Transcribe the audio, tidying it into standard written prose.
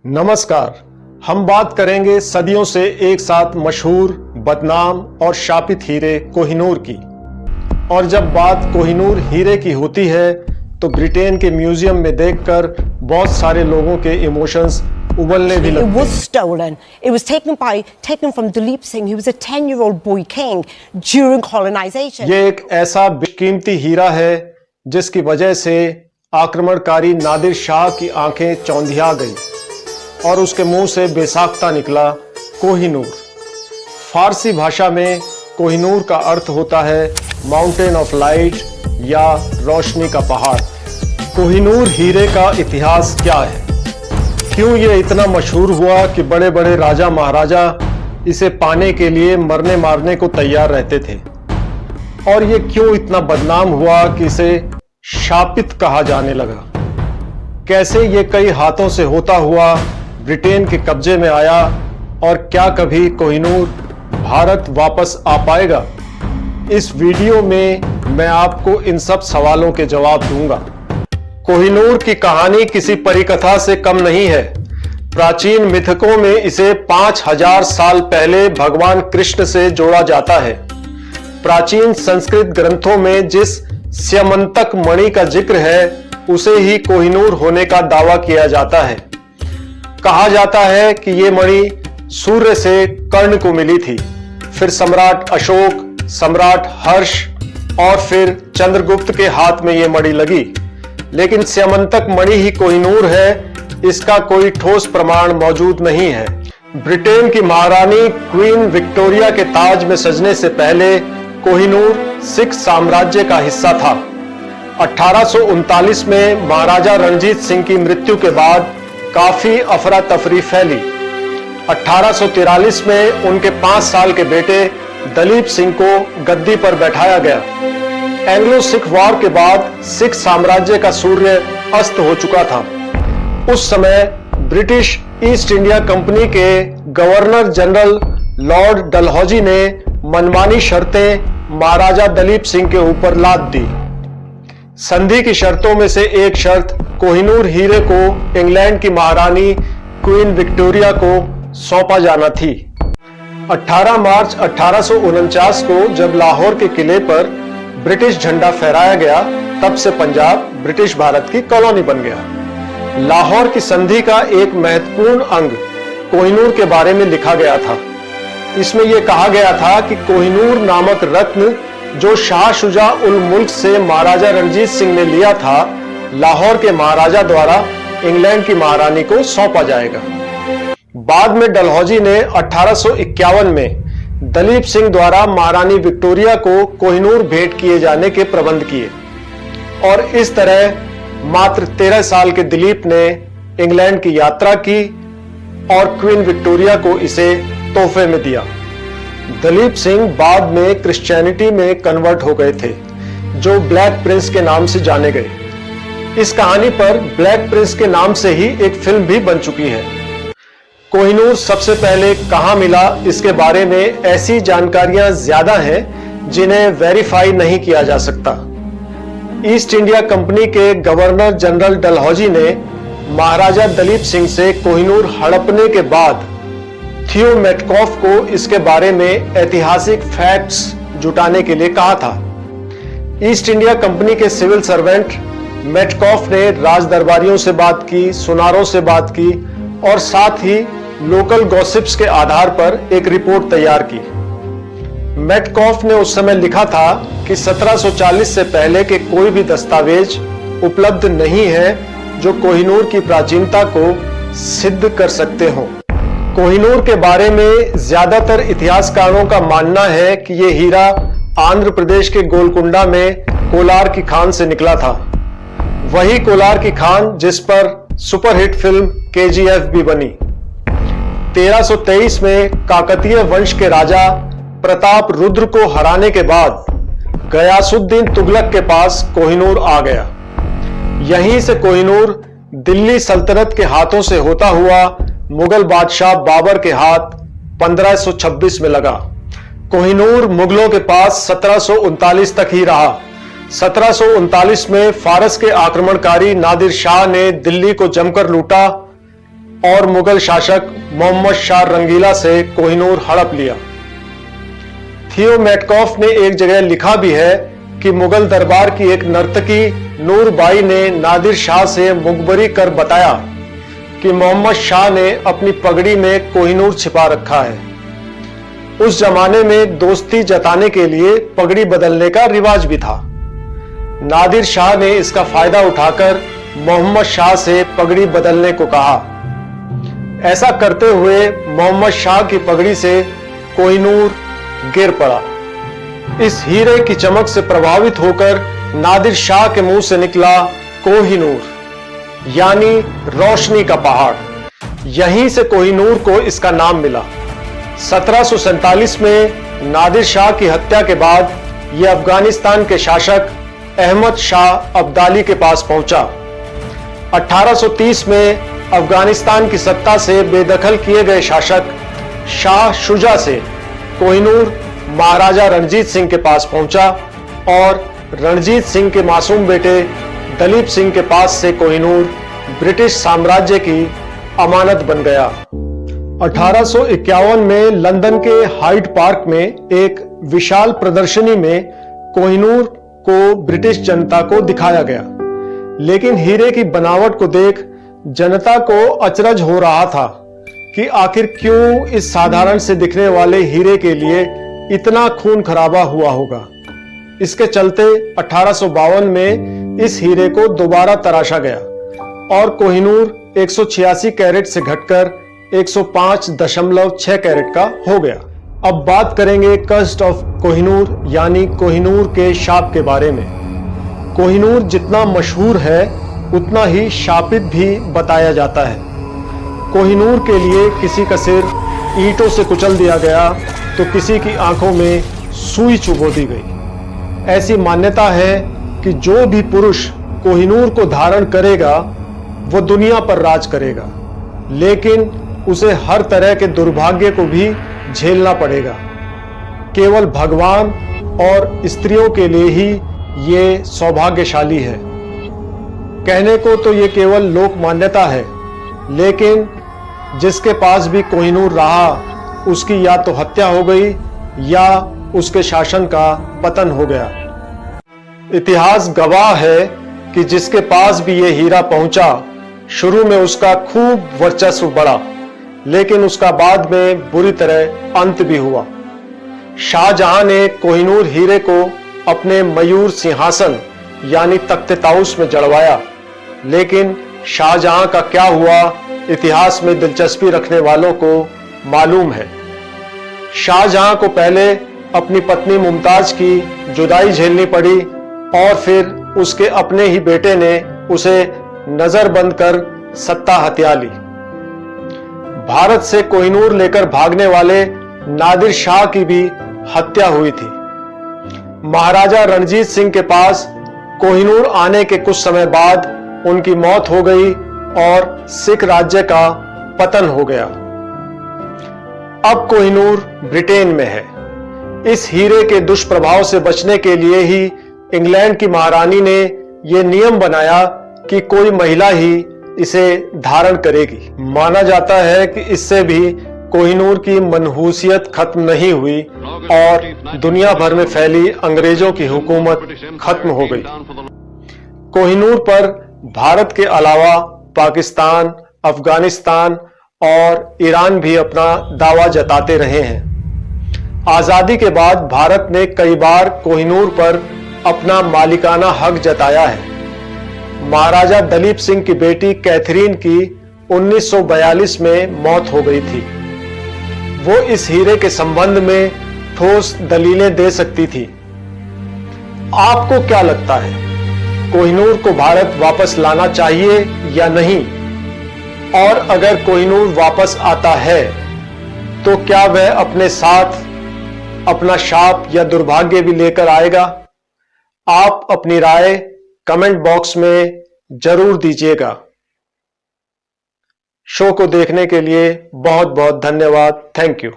नमस्कार। हम बात करेंगे सदियों से एक साथ मशहूर, बदनाम और शापित हीरे कोहिनूर की। और जब बात कोहिनूर हीरे की होती है तो ब्रिटेन के म्यूजियम में देखकर बहुत सारे लोगों के इमोशंस उबलने भी लगते हैं। It was stolen. It was taken from Dalip Singh, who was a 10-year-old boy king during colonization. ये एक ऐसा बेशकीमती हीरा है जिसकी वजह से आक्रमणकारी नादिर शाह की आंखें चौंधिया गई और उसके मुंह से बेसाख्ता निकला कोहिनूर। फारसी भाषा में कोहिनूर का अर्थ होता है माउंटेन ऑफ लाइट या रोशनी का पहाड़। कोहिनूर हीरे का इतिहास क्या है? क्यों ये इतना मशहूर हुआ कि बड़े बड़े राजा महाराजा इसे पाने के लिए मरने मारने को तैयार रहते थे? और ये क्यों इतना बदनाम हुआ कि इसे शापित कहा जाने लगा? कैसे ये कई हाथों से होता हुआ ब्रिटेन के कब्जे में आया और क्या कभी कोहिनूर भारत वापस आ पाएगा? इस वीडियो में मैं आपको इन सब सवालों के जवाब दूंगा। कोहिनूर की कहानी किसी परिकथा से कम नहीं है। प्राचीन मिथकों में इसे 5000 साल पहले भगवान कृष्ण से जोड़ा जाता है। प्राचीन संस्कृत ग्रंथों में जिस स्यमंतक मणि का जिक्र है उसे ही कोहिनूर होने का दावा किया जाता है। कहा जाता है कि ये मणि सूर्य से कर्ण को मिली थी, फिर सम्राट अशोक, सम्राट हर्ष और फिर चंद्रगुप्त के हाथ में ये मणि लगी। लेकिन स्यमंतक मणि ही कोहिनूर है, इसका कोई ठोस प्रमाण मौजूद नहीं है। ब्रिटेन की महारानी क्वीन विक्टोरिया के ताज में सजने से पहले कोहिनूर सिख साम्राज्य का हिस्सा था। 1839 में महाराजा रणजीत सिंह की मृत्यु के बाद काफी अफरा तफरी फैली। 1843 में उनके 5 साल के बेटे दलीप सिंह को गद्दी पर बैठाया गया। एंग्लो सिख वॉर के बाद सिख साम्राज्य का सूर्य अस्त हो चुका था। उस समय ब्रिटिश ईस्ट इंडिया कंपनी के गवर्नर जनरल लॉर्ड डलहौजी ने मनमानी शर्तें महाराजा दलीप सिंह के ऊपर लाद दी। संधि की शर्तों में से एक शर्त कोहिनूर हीरे को इंग्लैंड की महारानी क्वीन विक्टोरिया को सौंपा जाना थी। 18 मार्च 1849 को जब लाहौर के किले पर ब्रिटिश झंडा फहराया गया, तब से पंजाब ब्रिटिश भारत की कॉलोनी बन गया। लाहौर की संधि का एक महत्वपूर्ण अंग कोहिनूर के बारे में लिखा गया था। इसमें यह कहा गया था कि कोहिनूर नामक रत्न जो शाह शुजा उल मुल्क से महाराजा रणजीत सिंह ने लिया था, लाहौर के महाराजा द्वारा इंग्लैंड की महारानी को सौंपा जाएगा। बाद में डलहौजी ने 1851 में दलीप सिंह द्वारा महारानी विक्टोरिया को कोहिनूर भेंट किए जाने के प्रबंध किए और इस तरह मात्र 13 साल के दिलीप ने इंग्लैंड की यात्रा की और क्वीन विक्टोरिया को इसे तोहफे में दिया। दलीप सिंह बाद में क्रिश्चियनिटी में कन्वर्ट हो गए थे, जो ब्लैक प्रिंस के नाम से जाने गए। इस कहानी पर ब्लैक प्रिंस के नाम से ही एक फिल्म भी बन चुकी है। कोहिनूर सबसे पहले कहां मिला, इसके बारे में ऐसी जानकारियां ज्यादा हैं जिन्हें वेरीफाई नहीं किया जा सकता। ईस्ट इंडिया कंपनी के गवर्नर जनरल डलहौजी ने महाराजा दलीप सिंह से कोहिनूर हड़पने के बाद थियो मेटकॉफ को इसके बारे में ऐतिहासिक फैक्ट्स जुटाने के लिए कहा था। ईस्ट इंडिया कंपनी के सिविल सर्वेंट मेटकॉफ ने राज दरबारियों से बात की, सुनारों से बात की और साथ ही लोकल गॉसिप्स के आधार पर एक रिपोर्ट तैयार की। मेटकॉफ ने उस समय लिखा था कि 1740 से पहले के कोई भी दस्तावेज उपलब्ध नहीं है जो कोहिनूर की प्राचीनता को सिद्ध कर सकते हों। कोहिनूर के बारे में ज्यादातर इतिहासकारों का मानना है कि यह हीरा आंध्र प्रदेश के गोलकुंडा में कोलार की खान से निकला था। वही कोलार की खान जिस पर सुपरहिट फिल्म KGF भी बनी। 1323 में काकतीय वंश के राजा प्रताप रुद्र को हराने के बाद गयासुद्दीन तुगलक के पास कोहिनूर आ गया। यहीं से कोहिनूर दिल्ली सल्तनत के हाथों से होता हुआ मुगल बादशाह बाबर के हाथ 1526 में लगा। कोहिनूर मुगलों के पास 1739 तक ही रहा। 1739 में फारस के आक्रमणकारी नादिर शाह ने दिल्ली को जमकर लूटा और मुगल शासक मोहम्मद शाह रंगीला से कोहिनूर हड़प लिया। थियो मेटकॉफ ने एक जगह लिखा भी है कि मुगल दरबार की एक नर्तकी नूरबाई ने नादिर शाह से मुखबरी कर बताया कि मोहम्मद शाह ने अपनी पगड़ी में कोहिनूर छिपा रखा है। उस जमाने में दोस्ती जताने के लिए पगड़ी बदलने का रिवाज भी था। नादिर शाह ने इसका फायदा उठाकर मोहम्मद शाह से पगड़ी बदलने को कहा। ऐसा करते हुए मोहम्मद शाह की पगड़ी से कोहिनूर गिर पड़ा। इस हीरे की चमक से प्रभावित होकर नादिर शाह के मुंह से निकला कोहिनूर, यानी रोशनी का पहाड़। यहीं से कोहिनूर को इसका नाम मिला। 1747 में नादिर शाह की हत्या के बाद यह अफगानिस्तान के शासक अहमद शाह अब्दाली के पास पहुंचा। 1830 में अफगानिस्तान की सत्ता से बेदखल किए गए शासक शाह शुजा से कोहिनूर महाराजा रणजीत सिंह के पास पहुंचा और रणजीत सिंह के मासूम बेटे दलीप सिंह के पास से कोहिनूर ब्रिटिश साम्राज्य की अमानत बन गया। 1851 में लंदन के हाइड पार्क में एक विशाल प्रदर्शनी में कोहिनूर को ब्रिटिश जनता को दिखाया गया, लेकिन हीरे की बनावट को देख जनता को अचरज हो रहा था कि आखिर क्यों इस साधारण से दिखने वाले हीरे के लिए इतना खून खराबा हुआ होगा। इसके चलते 1852 में इस हीरे को दोबारा तराशा गया और कोहिनूर 186 कैरेट से घटकर 105.6 कैरेट का हो गया। अब बात करेंगे कर्स्ट ऑफ कोहिनूर यानी कोहिनूर के शाप के बारे में। कोहिनूर जितना मशहूर है उतना ही शापित भी बताया जाता है। कोहिनूर के लिए किसी का सिर ईंटों से कुचल दिया गया तो किसी की आंखों में सुई चुभो दी गई। ऐसी मान्यता है कि जो भी पुरुष कोहिनूर को धारण करेगा वो दुनिया पर राज करेगा, लेकिन उसे हर तरह के दुर्भाग्य को भी झेलना पड़ेगा। केवल भगवान और स्त्रियों के लिए ही ये सौभाग्यशाली है। कहने को तो ये केवल लोक मान्यता है, लेकिन जिसके पास भी कोहिनूर रहा उसकी या तो हत्या हो गई या उसके शासन का पतन हो गया। इतिहास गवाह है कि जिसके पास भी ये हीरा पहुंचा, शुरू में उसका खूब वर्चस्व बढ़ा, लेकिन उसका बाद में बुरी तरह अंत भी हुआ। शाहजहां ने कोहिनूर हीरे को अपने मयूर सिंहासन यानी तख्ते ताउस में जड़वाया, लेकिन शाहजहां का क्या हुआ इतिहास में दिलचस्पी रखने वालों को मालूम है। शाहजहां को पहले अपनी पत्नी मुमताज की जुदाई झेलनी पड़ी और फिर उसके अपने ही बेटे ने उसे नजरबंद कर सत्ता हथिया ली। भारत से कोहिनूर लेकर भागने वाले नादिर शाह की भी हत्या हुई थी। महाराजा रणजीत सिंह के पास कोहिनूर आने के कुछ समय बाद उनकी मौत हो गई और सिख राज्य का पतन हो गया। अब कोहिनूर ब्रिटेन में है। इस हीरे के दुष्प्रभाव से बचने के लिए ही इंग्लैंड की महारानी ने यह नियम बनाया कि कोई महिला ही इसे धारण करेगी। माना जाता है कि इससे भी कोहिनूर की मनहूसियत खत्म नहीं हुई और दुनिया भर में फैली अंग्रेजों की हुकूमत खत्म हो गई। कोहिनूर पर भारत के अलावा पाकिस्तान, अफगानिस्तान और ईरान भी अपना दावा जताते रहे हैं। आजादी के बाद भारत ने कई बार कोहिनूर पर अपना मालिकाना हक जताया है। महाराजा दलीप सिंह की बेटी कैथरीन की 1942 में मौत हो गई थी। वो इस हीरे के संबंध में ठोस दलीलें दे सकती थी। आपको क्या लगता है, कोहिनूर को भारत वापस लाना चाहिए या नहीं? और अगर कोहिनूर वापस आता है तो क्या वह अपने साथ अपना शाप या दुर्भाग्य भी लेकर आएगा? आप अपनी राय कमेंट बॉक्स में जरूर दीजिएगा। शो को देखने के लिए बहुत बहुत धन्यवाद। Thank you.